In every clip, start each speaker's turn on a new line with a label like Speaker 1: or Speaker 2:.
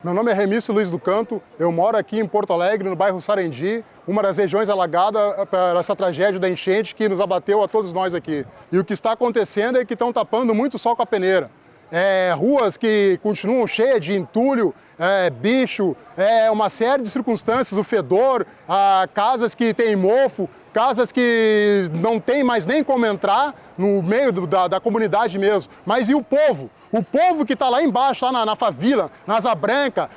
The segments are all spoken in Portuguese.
Speaker 1: Meu nome é Remício Luiz do Canto, eu moro aqui em Porto Alegre, no bairro Sarandi, uma das regiões alagadas por essa tragédia da enchente que nos abateu a todos nós aqui. E o que está acontecendo é que estão tapando muito o sol com a peneira. Ruas que continuam cheias de entulho, bicho, uma série de circunstâncias, o fedor, casas que têm mofo, casas que não tem mais nem como entrar no meio da comunidade mesmo. Mas e o povo? O povo que está lá embaixo, lá na favela, na Asa Branca,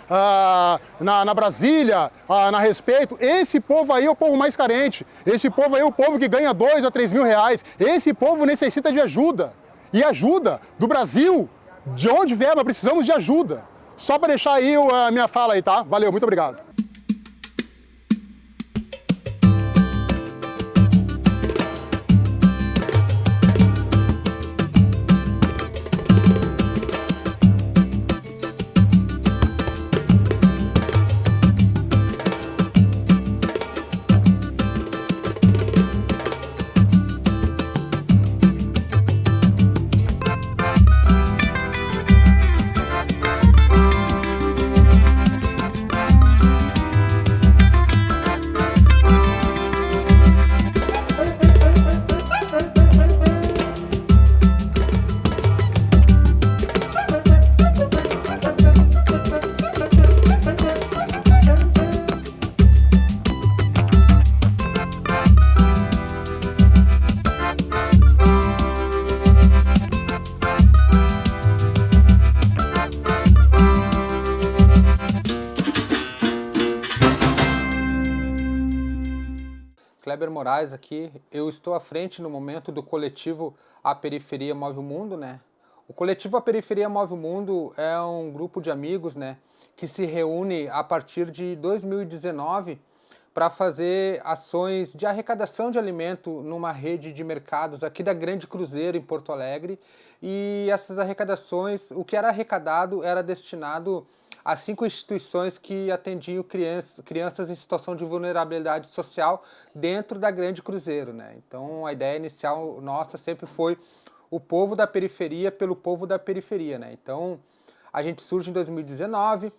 Speaker 1: na Brasília, na Respeito, esse povo aí é o povo mais carente. Esse povo aí é o povo que ganha 2 a 3 mil reais. Esse povo necessita de ajuda. E ajuda do Brasil, de onde vier, mas precisamos de ajuda. Só para deixar aí a minha fala aí, tá? Valeu, muito obrigado.
Speaker 2: Kleber Moraes aqui, eu estou à frente no momento do coletivo A Periferia Move o Mundo, né? O coletivo A Periferia Move o Mundo é um grupo de amigos, né, que se reúne a partir de 2019 para fazer ações de arrecadação de alimento numa rede de mercados aqui da Grande Cruzeiro, em Porto Alegre, e essas arrecadações, o que era arrecadado era destinado a 5 instituições que atendiam crianças em situação de vulnerabilidade social dentro da Grande Cruzeiro, né? Então a ideia inicial nossa sempre foi o povo da periferia pelo povo da periferia, né? Então a gente surge em 2019,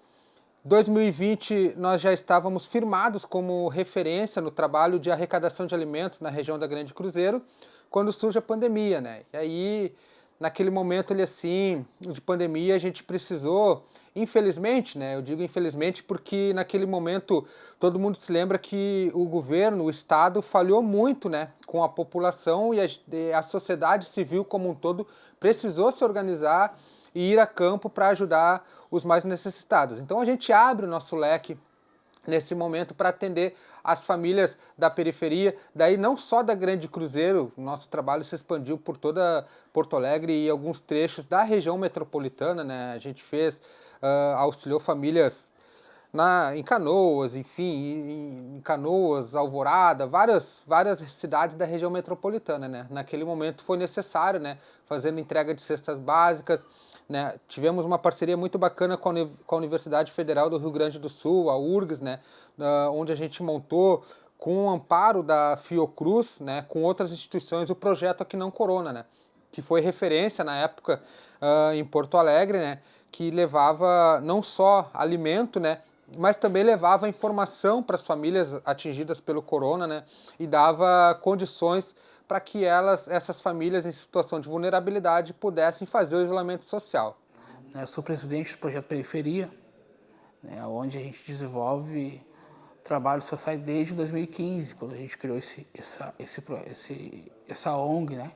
Speaker 2: 2020 nós já estávamos firmados como referência no trabalho de arrecadação de alimentos na região da Grande Cruzeiro, quando surge a pandemia, né? E aí, naquele momento assim, de pandemia, a gente precisou, infelizmente, né? Eu digo infelizmente porque naquele momento todo mundo se lembra que o governo, o Estado, falhou muito, né, com a população, e a sociedade civil como um todo precisou se organizar e ir a campo para ajudar os mais necessitados. Então a gente abre o nosso leque nesse momento para atender as famílias da periferia, daí não só da Grande Cruzeiro, o nosso trabalho se expandiu por toda Porto Alegre e alguns trechos da região metropolitana, né? A gente fez, auxiliou famílias em Canoas, enfim, em Canoas, Alvorada, várias cidades da região metropolitana, né? Naquele momento foi necessário, né, fazendo entrega de cestas básicas, né? Tivemos uma parceria muito bacana com a Universidade Federal do Rio Grande do Sul, a URGS, né, onde a gente montou, com o amparo da Fiocruz, né, com outras instituições, o projeto Aqui Não Corona, né, que foi referência na época em Porto Alegre, né, que levava não só alimento, né, mas também levava informação para as famílias atingidas pelo corona, né, e dava condições para que essas famílias em situação de vulnerabilidade pudessem fazer o isolamento social.
Speaker 3: Eu sou presidente do Projeto Periferia, né, onde a gente desenvolve trabalhos sociais desde 2015, quando a gente criou essa ONG, né,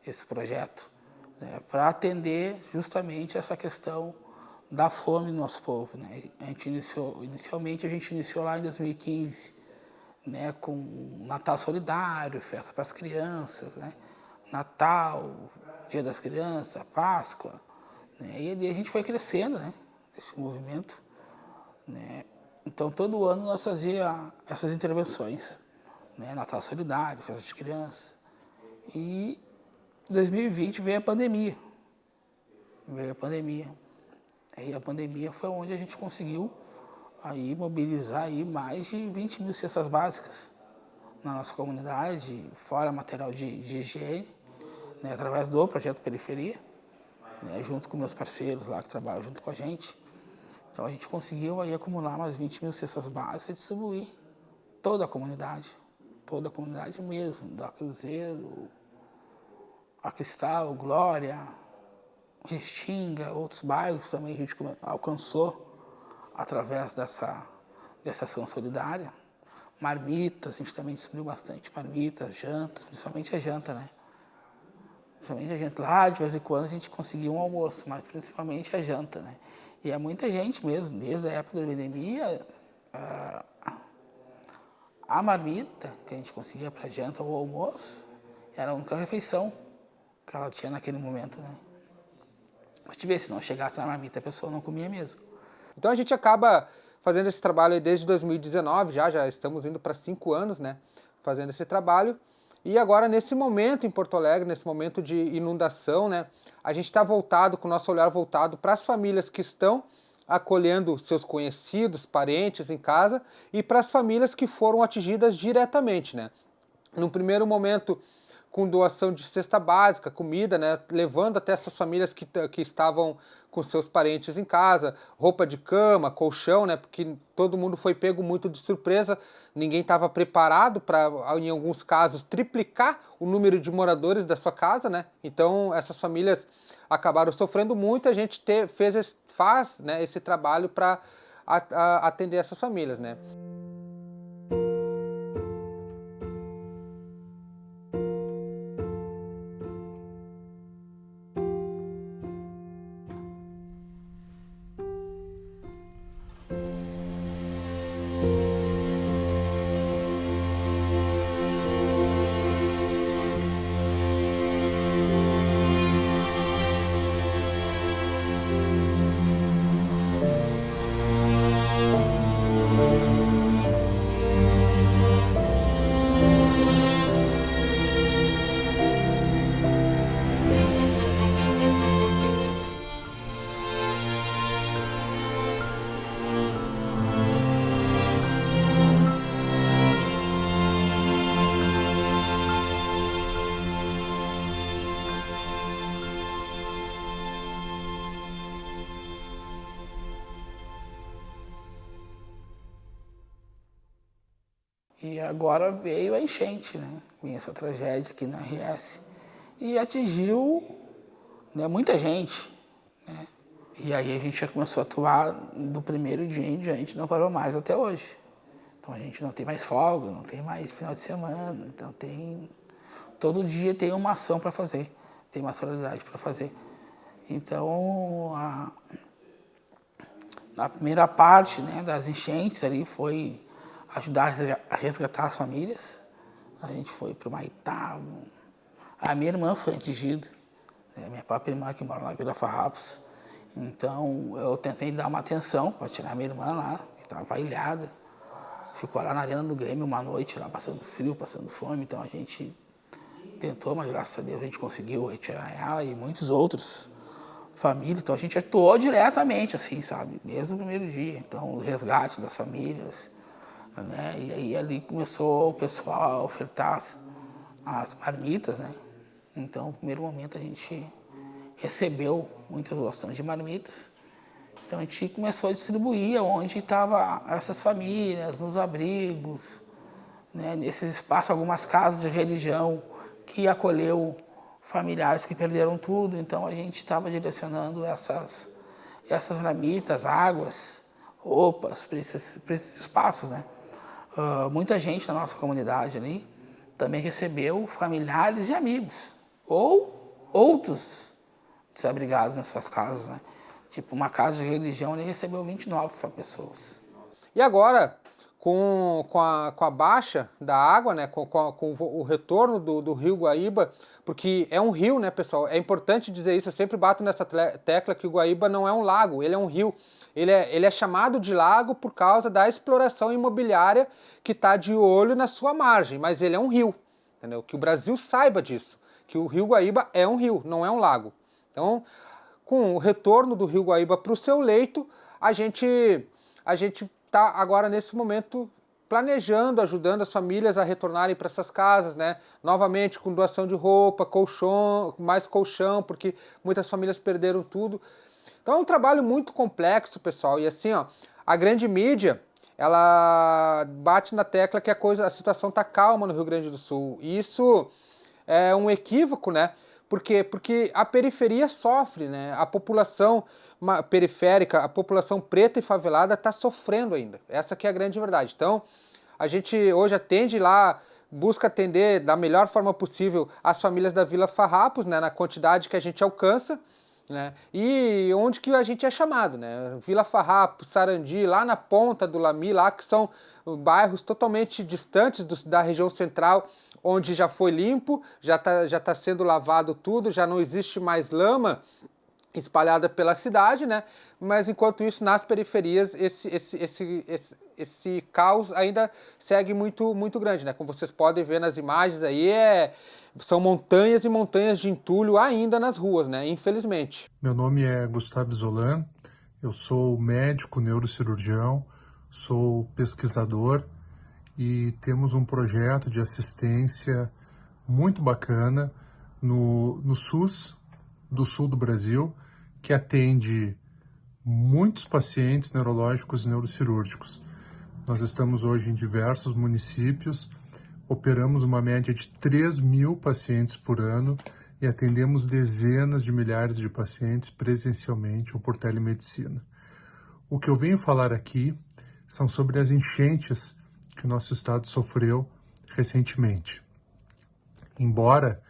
Speaker 3: esse projeto, né, para atender justamente essa questão da fome do nosso povo, né. Inicialmente a gente iniciou lá em 2015, né, com Natal Solidário, festa para as crianças, né, Natal, Dia das Crianças, Páscoa, né, e a gente foi crescendo, né, esse movimento, né. Então todo ano nós fazíamos essas intervenções, né, Natal Solidário, festa de crianças, e em 2020 veio a pandemia, Aí a pandemia foi onde a gente conseguiu aí mobilizar aí mais de 20 mil cestas básicas na nossa comunidade, fora material de higiene, né, através do Projeto Periferia, né, junto com meus parceiros lá que trabalham junto com a gente, Então a gente conseguiu aí acumular umas 20 mil cestas básicas e distribuir toda a comunidade mesmo, da Cruzeiro, a Cristal, Glória, Restinga, outros bairros também a gente alcançou através dessa ação solidária. Marmitas, a gente também distribuiu bastante marmitas, jantas, principalmente a janta, né? Principalmente a janta. Lá, de vez em quando, a gente conseguia um almoço, mas principalmente a janta, né? E é muita gente mesmo, desde a época da epidemia, a marmita que a gente conseguia para janta ou almoço era a única refeição que ela tinha naquele momento, né? Pra te ver, se não chegasse na marmita, a pessoa não comia mesmo.
Speaker 2: Então a gente acaba fazendo esse trabalho aí desde 2019, já estamos indo para 5 anos, né, fazendo esse trabalho. E agora, nesse momento em Porto Alegre, nesse momento de inundação, né, a gente está voltado, com o nosso olhar voltado para as famílias que estão acolhendo seus conhecidos, parentes em casa e para as famílias que foram atingidas diretamente, né. No primeiro momento, com doação de cesta básica, comida, né, levando até essas famílias que estavam com seus parentes em casa, roupa de cama, colchão, né, porque todo mundo foi pego muito de surpresa, ninguém estava preparado para, em alguns casos, triplicar o número de moradores da sua casa, né, então essas famílias acabaram sofrendo muito, a gente faz, né, esse trabalho para atender essas famílias, né.
Speaker 3: E agora veio a enchente, né? Veio essa tragédia aqui na RS e atingiu, né, muita gente, né? E aí a gente já começou a atuar do primeiro dia em diante, não parou mais até hoje. Então a gente não tem mais folga, não tem mais final de semana, então todo dia tem uma ação para fazer, tem uma solidariedade para fazer. Então na primeira parte, né, das enchentes ali foi ajudar a resgatar as famílias. A gente foi para o Maitá. A minha irmã foi atingida, a minha própria irmã que mora na Vila Farrapos. Então eu tentei dar uma atenção para tirar a minha irmã lá, que estava ilhada. Ficou lá na arena do Grêmio uma noite, lá passando frio, passando fome. Então a gente tentou, mas graças a Deus a gente conseguiu retirar ela e muitos outros famílias. Então a gente atuou diretamente, assim, sabe, desde o primeiro dia. Então o resgate das famílias, né? E aí ali começou o pessoal a ofertar as marmitas, né? Então no primeiro momento a gente recebeu muitas doações de marmitas. Então a gente começou a distribuir onde estavam essas famílias, nos abrigos, né? Nesses espaços, algumas casas de religião que acolheu familiares que perderam tudo. Então a gente estava direcionando essas marmitas, águas, roupas para esses espaços, né? Muita gente na nossa comunidade ali também recebeu familiares e amigos, ou outros desabrigados nas suas casas, né? Tipo, uma casa de religião, ele recebeu 29 pessoas.
Speaker 2: E agora, com a baixa da água, né, com o retorno do rio Guaíba, porque é um rio, né, pessoal? É importante dizer isso, eu sempre bato nessa tecla que o Guaíba não é um lago, ele é um rio. Ele é chamado de lago por causa da exploração imobiliária que está de olho na sua margem, mas ele é um rio, entendeu? Que o Brasil saiba disso, que o rio Guaíba é um rio, não é um lago. Então, com o retorno do rio Guaíba para o seu leito, a gente está agora nesse momento planejando, ajudando as famílias a retornarem para essas casas, né? Novamente com doação de roupa, colchão, mais colchão, porque muitas famílias perderam tudo. Então é um trabalho muito complexo, pessoal, e assim, ó, a grande mídia, ela bate na tecla que a situação está calma no Rio Grande do Sul. E isso é um equívoco, né? Por quê? Porque a periferia sofre, né? A população periférica, a população preta e favelada está sofrendo ainda. Essa que é a grande verdade. Então, a gente hoje atende lá, busca atender da melhor forma possível as famílias da Vila Farrapos, né? Na quantidade que a gente alcança, né? E onde que a gente é chamado, né? Vila Farrapos, Sarandi, lá na ponta do Lami, lá que são bairros totalmente distantes da região central, onde já foi limpo, já tá sendo lavado tudo, já não existe mais lama espalhada pela cidade, né? Mas enquanto isso, nas periferias, esse caos ainda segue muito grande, né? Como vocês podem ver nas imagens aí, são montanhas e montanhas de entulho ainda nas ruas, né? Infelizmente.
Speaker 4: Meu nome é Gustavo Zolan, eu sou médico neurocirurgião, sou pesquisador e temos um projeto de assistência muito bacana no SUS do sul do Brasil, que atende muitos pacientes neurológicos e neurocirúrgicos. Nós estamos hoje em diversos municípios, operamos uma média de 3.000 pacientes por ano e atendemos dezenas de milhares de pacientes presencialmente ou por telemedicina. O que eu venho falar aqui são sobre as enchentes que o nosso estado sofreu recentemente. Embora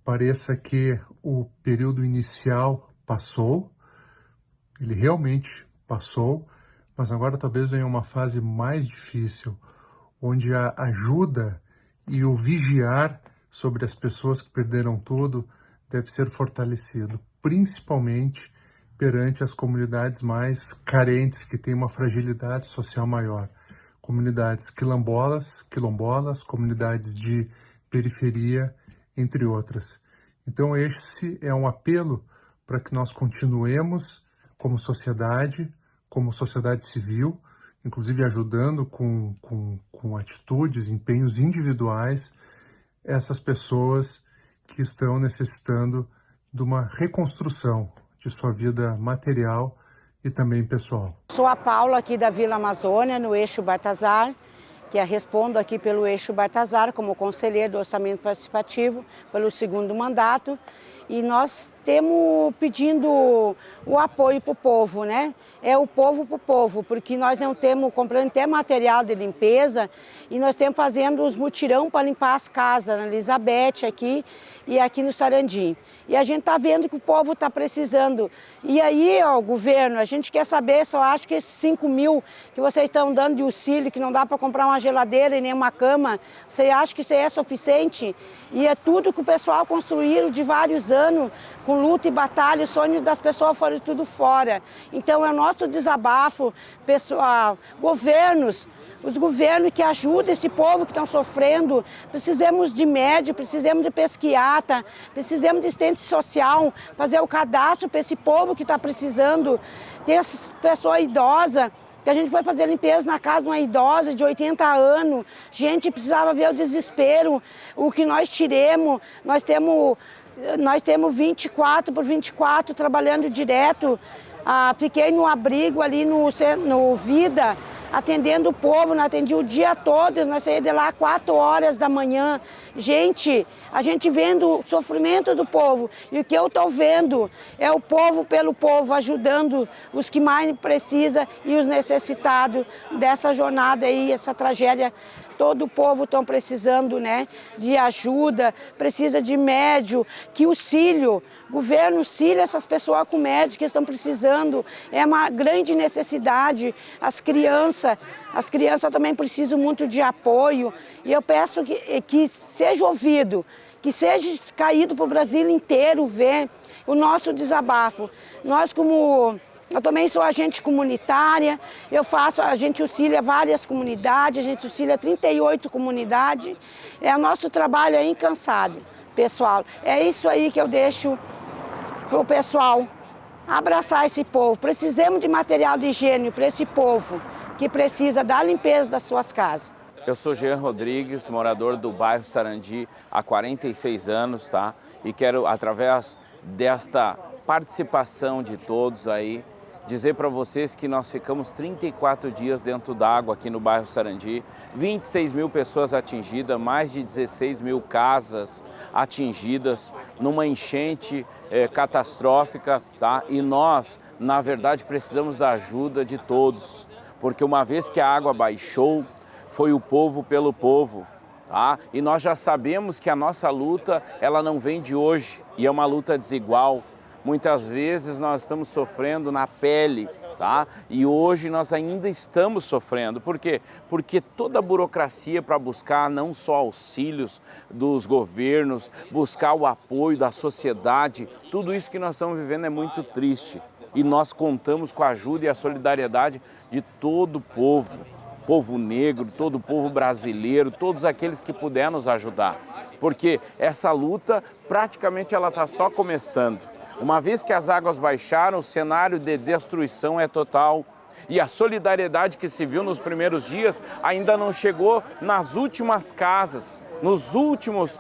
Speaker 4: pareça que o período inicial passou, ele realmente passou, mas agora talvez venha uma fase mais difícil, onde a ajuda e o vigiar sobre as pessoas que perderam tudo deve ser fortalecido, principalmente perante as comunidades mais carentes, que têm uma fragilidade social maior. Comunidades quilombolas, comunidades de periferia, entre outras. Então esse é um apelo para que nós continuemos como sociedade civil, inclusive ajudando com atitudes, empenhos individuais, essas pessoas que estão necessitando de uma reconstrução de sua vida material e também pessoal.
Speaker 5: Sou a Paula aqui da Vila Amazônia, no Eixo Baltazar, que respondo aqui pelo Eixo Baltazar como conselheiro do Orçamento Participativo pelo 2º mandato. E nós temos pedindo o apoio para o povo, né? É o povo para o povo, porque nós não temos comprando até material de limpeza e nós estamos fazendo os mutirão para limpar as casas, na Elizabeth aqui e aqui no Sarandi. E a gente está vendo que o povo está precisando. E aí, ó, governo, a gente quer saber, só acho que esses 5.000 que vocês estão dando de auxílio, que não dá para comprar uma geladeira e nem uma cama, você acha que isso é suficiente? E é tudo que o pessoal construíram de vários anos, com luta e batalha, os sonhos das pessoas foram tudo fora. Então é o nosso desabafo, pessoal, governos, os governos que ajudam esse povo que estão sofrendo. Precisamos de médico, precisamos de psiquiatra, precisamos de assistente social, fazer o cadastro para esse povo que está precisando. Tem essas pessoas idosas, que a gente foi fazer limpeza na casa de uma idosa de 80 anos. Gente, precisava ver o desespero, o que nós tiremos. Nós temos 24 por 24 trabalhando direto. Fiquei no abrigo ali no Vida, atendendo o povo, não atendi o dia todo, nós saímos de lá 4 horas da manhã. Gente, a gente vendo o sofrimento do povo, e o que eu estou vendo é o povo pelo povo, ajudando os que mais precisam e os necessitados dessa jornada aí, essa tragédia. Todo o povo está precisando, né, de ajuda, precisa de médio, que auxílio, o governo auxilia essas pessoas com médio que estão precisando, é uma grande necessidade. As crianças também precisam muito de apoio, e eu peço que seja ouvido, que seja caído para o Brasil inteiro ver o nosso desabafo. Eu também sou agente comunitária, a gente auxilia várias comunidades, a gente auxilia 38 comunidades. O nosso trabalho é incansável, pessoal. É isso aí que eu deixo para o pessoal abraçar esse povo. Precisamos de material de higiene para esse povo que precisa da limpeza das suas casas.
Speaker 6: Eu sou Jean Rodrigues, morador do bairro Sarandi há 46 anos, tá? E quero, através desta participação de todos aí, dizer para vocês que nós ficamos 34 dias dentro d'água aqui no bairro Sarandi, 26 mil pessoas atingidas, mais de 16 mil casas atingidas, numa enchente catastrófica, tá? E nós, na verdade, precisamos da ajuda de todos, porque uma vez que a água baixou, foi o povo pelo povo, tá? E nós já sabemos que a nossa luta, ela não vem de hoje, e é uma luta desigual. Muitas vezes nós estamos sofrendo na pele, tá? E hoje nós ainda estamos sofrendo. Por quê? Porque toda a burocracia para buscar não só auxílios dos governos, buscar o apoio da sociedade, tudo isso que nós estamos vivendo é muito triste. E nós contamos com a ajuda e a solidariedade de todo o povo negro, todo o povo brasileiro, todos aqueles que puderem nos ajudar. Porque essa luta praticamente ela está só começando. Uma vez que as águas baixaram, o cenário de destruição é total. E a solidariedade que se viu nos primeiros dias ainda não chegou nas últimas casas, nos últimos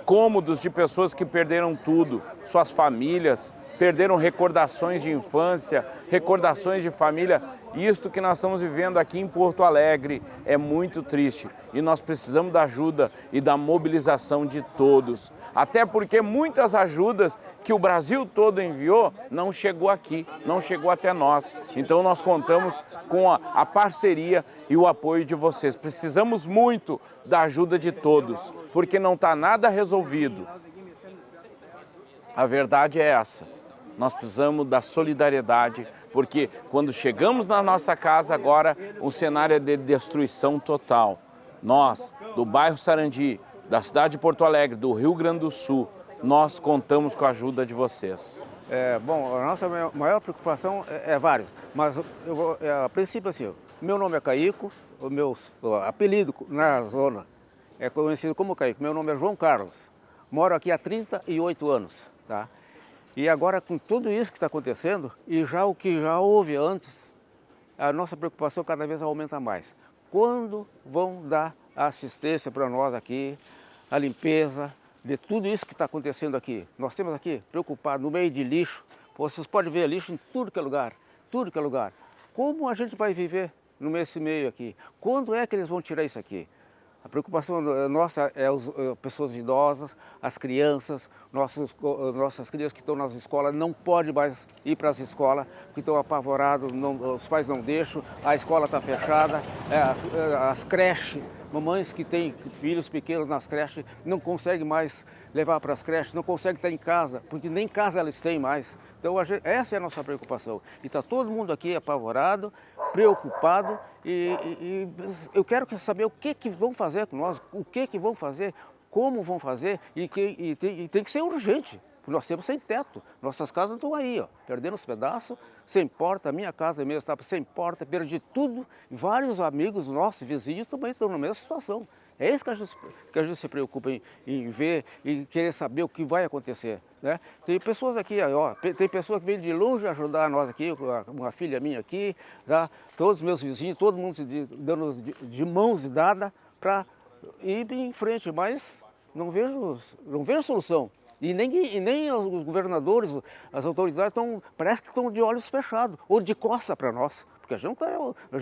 Speaker 6: cômodos de pessoas que perderam tudo, suas famílias, perderam recordações de infância, recordações de família. Isto que nós estamos vivendo aqui em Porto Alegre é muito triste e nós precisamos da ajuda e da mobilização de todos. Até porque muitas ajudas que o Brasil todo enviou não chegou aqui, não chegou até nós. Então nós contamos com a parceria e o apoio de vocês. Precisamos muito da ajuda de todos, porque não está nada resolvido. A verdade é essa. Nós precisamos da solidariedade, porque quando chegamos na nossa casa agora, o cenário é de destruição total. Nós, do bairro Sarandi, da cidade de Porto Alegre, do Rio Grande do Sul, nós contamos com a ajuda de vocês.
Speaker 7: Bom, a nossa maior preocupação é várias, mas a princípio assim, meu nome é Caico, o meu apelido na zona é conhecido como Caico, meu nome é João Carlos, moro aqui há 38 anos, tá? E agora com tudo isso que está acontecendo, e já o que já houve antes, a nossa preocupação cada vez aumenta mais. Quando vão dar a assistência para nós aqui, a limpeza de tudo isso que está acontecendo aqui? Nós temos aqui, preocupado, no meio de lixo, vocês podem ver lixo em tudo que é lugar, tudo que é lugar. Como a gente vai viver nesse meio aqui? Quando é que eles vão tirar isso aqui? A preocupação nossa é as pessoas idosas, as crianças, nossas crianças que estão nas escolas não podem mais ir para as escolas, porque estão apavorados, os pais não deixam, a escola está fechada, as creches, mamães que têm filhos pequenos nas creches não conseguem mais levar para as creches, não conseguem estar em casa, porque nem casa eles têm mais. Então essa é a nossa preocupação. E está todo mundo aqui apavorado, preocupado e eu quero saber o que vão fazer com nós, o que vão fazer, como vão fazer e tem que ser urgente. Porque nós temos sem teto, nossas casas estão aí, ó, perdendo os pedaços, sem porta, a minha casa mesmo estava sem porta, perdi tudo. Vários amigos nossos, vizinhos, também estão na mesma situação. É isso que a gente se preocupa em ver e querer saber o que vai acontecer, né? Tem pessoas aqui, ó, tem pessoas que vêm de longe ajudar nós aqui, uma filha minha aqui, tá? Todos os meus vizinhos, todo mundo se dando de mãos dadas para ir em frente, mas não vejo solução. E nem os governadores, as autoridades parece que estão de olhos fechados, ou de costa para nós, porque a gente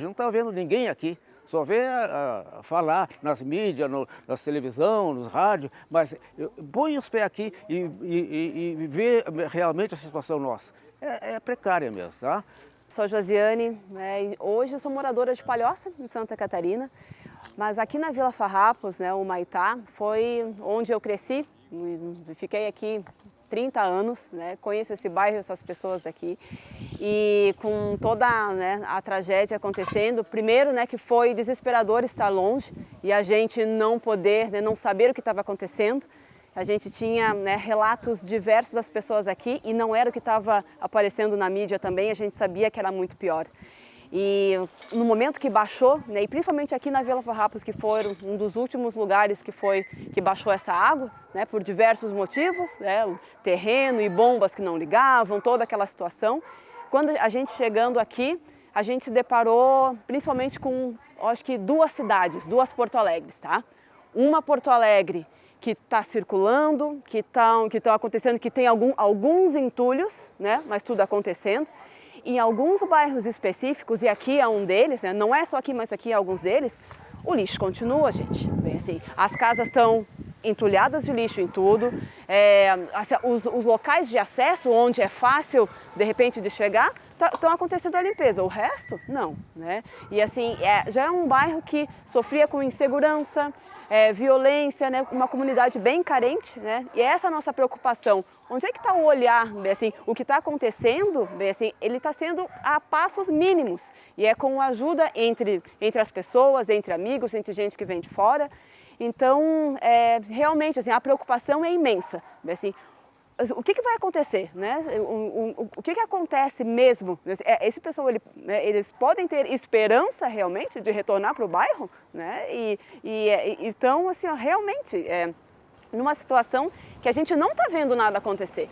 Speaker 7: não está vendo ninguém aqui, só vê falar nas mídias, nas televisão, nos rádios, mas põe os pés aqui e vê realmente a situação nossa. É precária mesmo, tá?
Speaker 8: Sou Josiane, né, hoje eu sou moradora de Palhoça, em Santa Catarina, mas aqui na Vila Farrapos, né, o Maitá, foi onde eu cresci. Fiquei aqui 30 anos, né? Conheço esse bairro, essas pessoas aqui. E com toda, né, a tragédia acontecendo, primeiro, né, que foi desesperador estar longe e a gente não poder, né, não saber o que estava acontecendo. A gente tinha, né, relatos diversos das pessoas aqui e não era o que estava aparecendo na mídia também, a gente sabia que era muito pior. E no momento que baixou, né, e principalmente aqui na Vila Farrapos, que foi um dos últimos lugares que baixou essa água, né, por diversos motivos, né, o terreno e bombas que não ligavam, toda aquela situação. Quando a gente chegando aqui, a gente se deparou principalmente com, acho que duas cidades, duas Porto Alegres, tá? Uma Porto Alegre que está circulando, que estão acontecendo, que tem alguns entulhos, né, mas tudo acontecendo. Em alguns bairros específicos, e aqui é um deles, né, não é só aqui, mas aqui é alguns deles, o lixo continua, gente. Bem assim, as casas estão entulhadas de lixo em tudo, os locais de acesso, onde é fácil, de repente, de chegar, estão acontecendo a limpeza, o resto, não, né? E assim, já é um bairro que sofria com insegurança, violência, né? Uma comunidade bem carente, né? E essa é a nossa preocupação. Onde é que está o olhar, bem assim, o que está acontecendo, bem assim, ele está sendo a passos mínimos, e é com ajuda entre as pessoas, entre amigos, entre gente que vem de fora. Então, realmente, assim, a preocupação é imensa, bem assim, o que vai acontecer, né? O que acontece mesmo? Esse pessoal, eles podem ter esperança realmente de retornar para o bairro, né? Então, assim, realmente, numa situação que a gente não está vendo nada acontecer.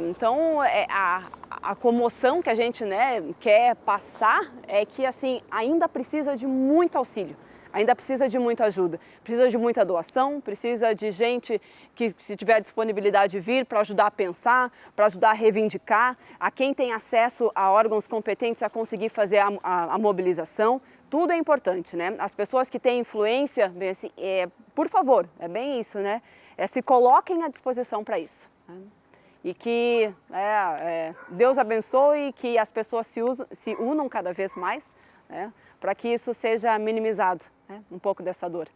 Speaker 8: Então, a comoção que a gente, né, quer passar é que, assim, ainda precisa de muito auxílio. Ainda precisa de muita ajuda, precisa de muita doação, precisa de gente que, se tiver disponibilidade, vir para ajudar a pensar, para ajudar a reivindicar, a quem tem acesso a órgãos competentes a conseguir fazer a mobilização. Tudo é importante, né? As pessoas que têm influência, bem assim, por favor, é bem isso, né? Se coloquem à disposição para isso, né? E que Deus abençoe e que as pessoas se unam cada vez mais, né, para que isso seja minimizado, né, um pouco dessa dor.